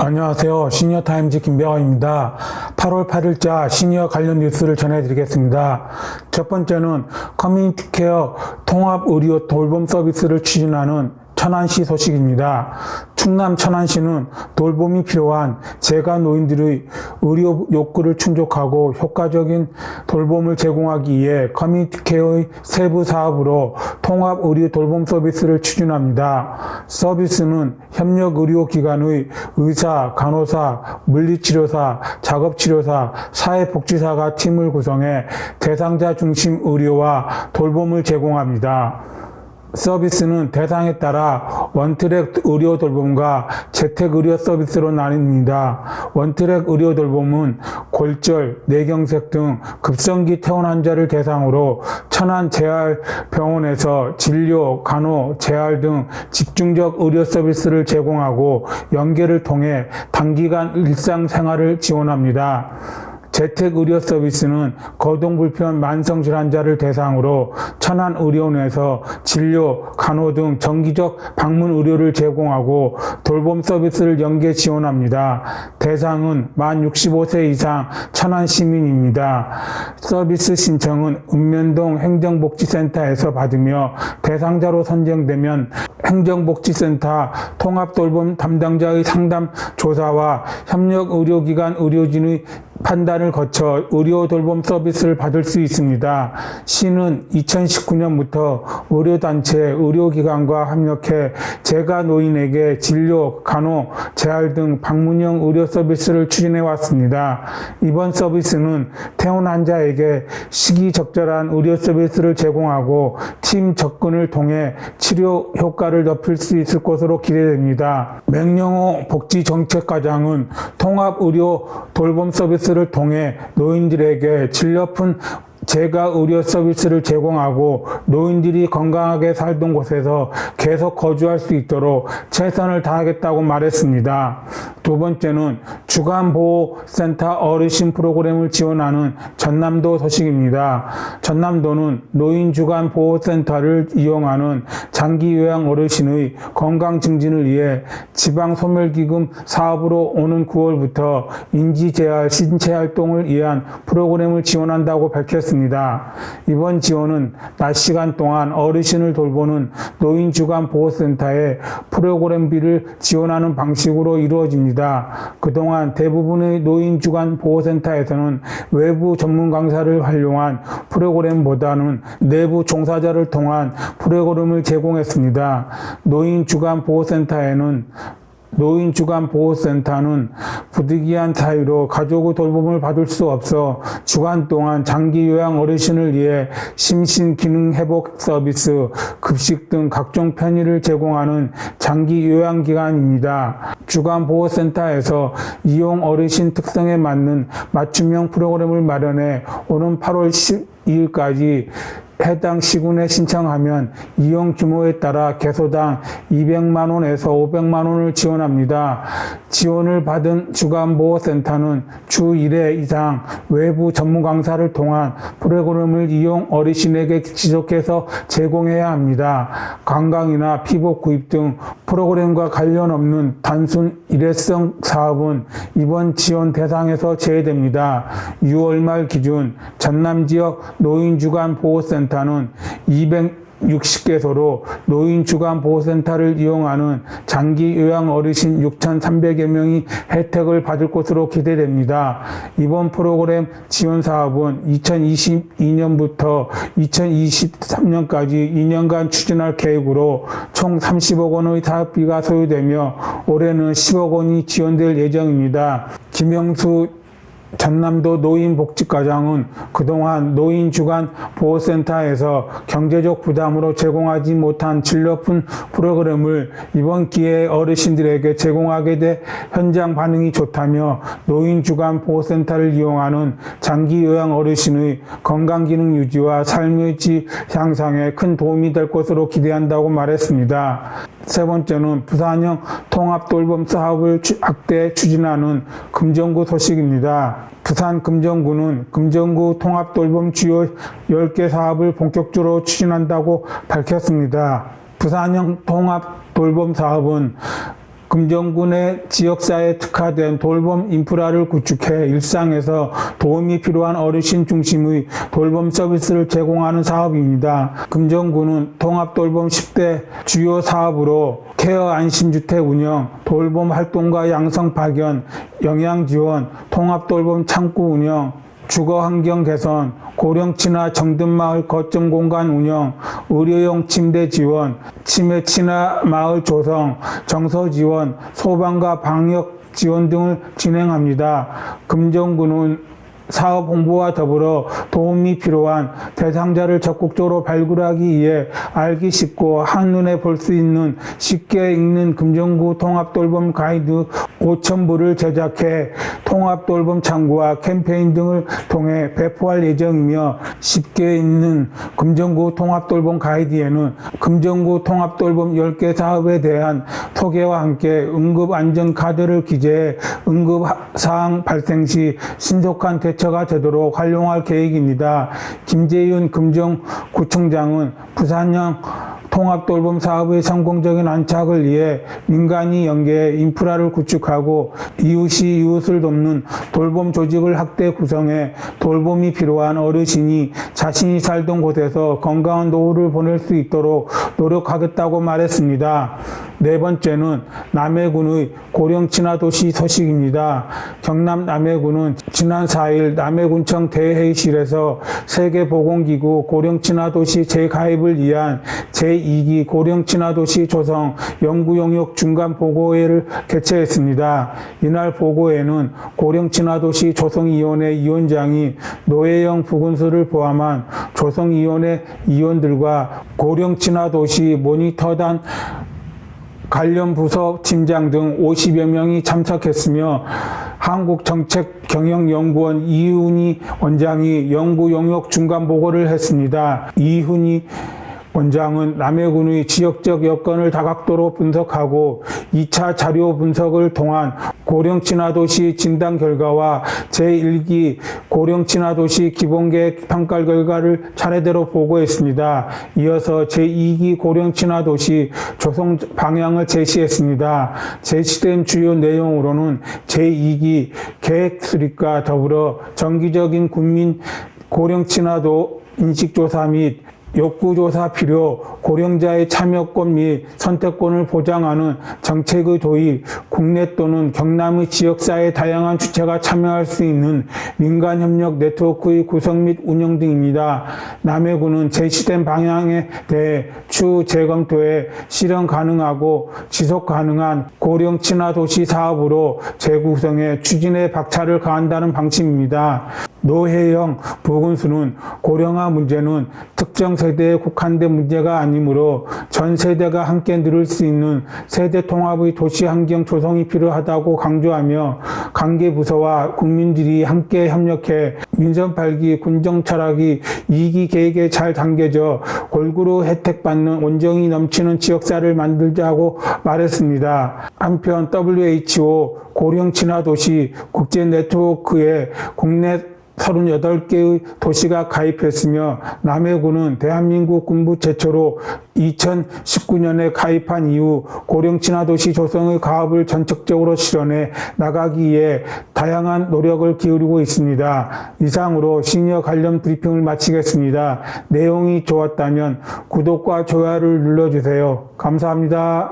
안녕하세요. 시니어타임즈 김병환입니다. 8월 8일자 시니어 관련 뉴스를 전해드리겠습니다. 첫 번째는 커뮤니티 케어 통합의료 돌봄 서비스를 추진하는 천안시 소식입니다. 충남 천안시는 돌봄이 필요한 재가 노인들의 의료 욕구를 충족하고 효과적인 돌봄을 제공하기 위해 커뮤니티 케어의 세부 사업으로 통합 의료 돌봄 서비스를 추진합니다. 서비스는 협력 의료기관의 의사, 간호사, 물리치료사, 작업치료사, 사회복지사가 팀을 구성해 대상자 중심 의료와 돌봄을 제공합니다. 서비스는 대상에 따라 원트랙 의료 돌봄과 재택 의료 서비스로 나뉩니다. 원트랙 의료 돌봄은 골절, 뇌경색 등 급성기 퇴원 환자를 대상으로 천안 재활병원에서 진료, 간호, 재활 등 집중적 의료 서비스를 제공하고 연계를 통해 단기간 일상생활을 지원합니다. 재택의료 서비스는 거동불편 만성질환자를 대상으로 천안의료원에서 진료, 간호 등 정기적 방문 의료를 제공하고 돌봄 서비스를 연계 지원합니다. 대상은 만 65세 이상 천안시민입니다. 서비스 신청은 읍면동 행정복지센터에서 받으며 대상자로 선정되면 행정복지센터 통합돌봄 담당자의 상담 조사와 협력의료기관 의료진의 판단을 거쳐 의료 돌봄 서비스를 받을 수 있습니다. 시는 2019년부터 의료단체, 의료기관과 협력해 재가 노인에게 진료, 간호, 재활 등 방문형 의료 서비스를 추진해 왔습니다. 이번 서비스는 퇴원 환자에게 시기적절한 의료 서비스를 제공하고 팀 접근을 통해 치료 효과를 높일 수 있을 것으로 기대됩니다. 맹영호 복지정책과장은 통합의료 돌봄 서비스를 통해 노인들에게 질 높은 재가 의료 서비스를 제공하고 노인들이 건강하게 살던 곳에서 계속 거주할 수 있도록 최선을 다하겠다고 말했습니다. 두 번째는 주간보호센터 어르신 프로그램을 지원하는 전남도 소식입니다. 전남도는 노인주간보호센터를 이용하는 장기요양 어르신의 건강 증진을 위해 지방소멸기금 사업으로 오는 9월부터 인지재활, 신체활동을 위한 프로그램을 지원한다고 밝혔습니다. 이번 지원은 낮 시간 동안 어르신을 돌보는 노인주간보호센터에 프로그램비를 지원하는 방식으로 이루어집니다. 그동안 대부분의 노인주간보호센터에서는 외부 전문 강사를 활용한 프로그램보다는 내부 종사자를 통한 프로그램을 제공했습니다. 노인주간보호센터는 부득이한 사유로 가족의 돌봄을 받을 수 없어 주간 동안 장기 요양 어르신을 위해 심신기능 회복 서비스, 급식 등 각종 편의를 제공하는 장기 요양기관입니다. 주간보호센터에서 이용 어르신 특성에 맞는 맞춤형 프로그램을 마련해 오는 8월 12일까지 해당 시군에 신청하면 이용 규모에 따라 개소당 200만 원에서 500만 원을 지원합니다. 지원을 받은 주간보호센터는 주 1회 이상 외부 전문 강사를 통한 프로그램을 이용 어르신에게 지속해서 제공해야 합니다. 관광이나 피복 구입 등 프로그램과 관련 없는 단순 일회성 사업은 이번 지원 대상에서 제외됩니다. 6월 말 기준 전남 지역 노인주간보호센터는 260개소로 노인주간보호센터를 이용하는 장기 요양 어르신 6,300여 명이 혜택을 받을 것으로 기대됩니다. 이번 프로그램 지원 사업은 2022년부터 2023년까지 2년간 추진할 계획으로 총 30억 원의 사업비가 소요되며 올해는 10억 원이 지원될 예정입니다. 김영수 전남도 노인복지과장은 그동안 노인주간보호센터에서 경제적 부담으로 제공하지 못한 질 높은 프로그램을 이번 기회에 어르신들에게 제공하게 돼 현장 반응이 좋다며 노인주간보호센터를 이용하는 장기요양 어르신의 건강기능 유지와 삶의 질 향상에 큰 도움이 될 것으로 기대한다고 말했습니다. 세 번째는 부산형 통합돌봄 사업을 확대 추진하는 금정구 소식입니다. 부산 금정구는 금정구 통합돌봄 주요 10개 사업을 본격적으로 추진한다고 밝혔습니다. 부산형 통합돌봄 사업은 금정군의 지역사회에 특화된 돌봄 인프라를 구축해 일상에서 도움이 필요한 어르신 중심의 돌봄 서비스를 제공하는 사업입니다. 금정군은 통합돌봄 10대 주요 사업으로 케어 안심주택 운영, 돌봄 활동과 양성 파견, 영양 지원, 통합돌봄 창구 운영, 주거 환경 개선, 고령 친화 정든 마을 거점 공간 운영, 의료용 침대 지원, 치매 친화 마을 조성, 정서 지원, 소방과 방역 지원 등을 진행합니다. 금정군은 사업 홍보와 더불어 도움이 필요한 대상자를 적극적으로 발굴하기 위해 알기 쉽고 한눈에 볼 수 있는 쉽게 읽는 금정구 통합돌봄 가이드 5,000부를 제작해 통합돌봄 창구와 캠페인 등을 통해 배포할 예정이며, 쉽게 읽는 금정구 통합돌봄 가이드에는 금정구 통합돌봄 10개 사업에 대한 소개와 함께 응급안전카드를 기재해 응급사항 발생 시 신속한 대처가 되도록 활용할 계획입니다. 김재윤 금정구청장은 부산형 통합돌봄 사업의 성공적인 안착을 위해 민간이 연계해 인프라를 구축하고 이웃이 이웃을 돕는 돌봄 조직을 확대 구성해 돌봄이 필요한 어르신이 자신이 살던 곳에서 건강한 노후를 보낼 수 있도록 노력하겠다고 말했습니다. 네 번째는 남해군의 고령 친화 도시 소식입니다. 경남 남해군은 지난 4일 남해군청 대회의실에서 세계보건기구 고령 친화 도시 재가입을 위한 제2기 고령 친화 도시 조성 연구 용역 중간 보고회를 개최했습니다. 이날 보고회는 고령 친화 도시 조성위원회 위원장이 노혜영 부군수를 포함한 조성위원회 위원들과 고령 친화 도시 모니터단 관련 부서 팀장 등 50여 명이 참석했으며, 한국정책경영연구원 이훈희 원장이 연구 용역 중간 보고를 했습니다. 이훈희 원장은 남해군의 지역적 여건을 다각도로 분석하고 2차 자료 분석을 통한 고령 친화 도시 진단 결과와 제1기 고령 친화 도시 기본계획 평가 결과를 차례대로 보고했습니다. 이어서 제2기 고령 친화 도시 조성 방향을 제시했습니다. 제시된 주요 내용으로는 제2기 계획 수립과 더불어 정기적인 국민 고령 친화도 인식조사 및 욕구조사 필요, 고령자의 참여권 및 선택권을 보장하는 정책의 도입, 국내 또는 경남의 지역사회 다양한 주체가 참여할 수 있는 민간협력 네트워크의 구성 및 운영 등입니다. 남해군은 제시된 방향에 대해 추후 재검토해 실현 가능하고 지속 가능한 고령 친화 도시 사업으로 재구성해 추진에 박차를 가한다는 방침입니다. 노혜영 부군수는 고령화 문제는 특정 세대에 국한된 문제가 아니므로 전 세대가 함께 누릴 수 있는 세대 통합의 도시 환경 조성이 필요하다고 강조하며, 관계 부서와 국민들이 함께 협력해 민선 8기 군정 철학이 2기 계획에 잘 담겨져 골고루 혜택받는 온정이 넘치는 지역사회를 만들자고 말했습니다. 한편 WHO 고령 친화 도시 국제 네트워크에 국내 38개의 도시가 가입했으며, 남해군은 대한민국 군부 최초로 2019년에 가입한 이후 고령 친화 도시 조성의 가업을 전적적으로 실현해 나가기 위해 다양한 노력을 기울이고 있습니다. 이상으로 시니어 관련 브리핑을 마치겠습니다. 내용이 좋았다면 구독과 좋아요를 눌러주세요. 감사합니다.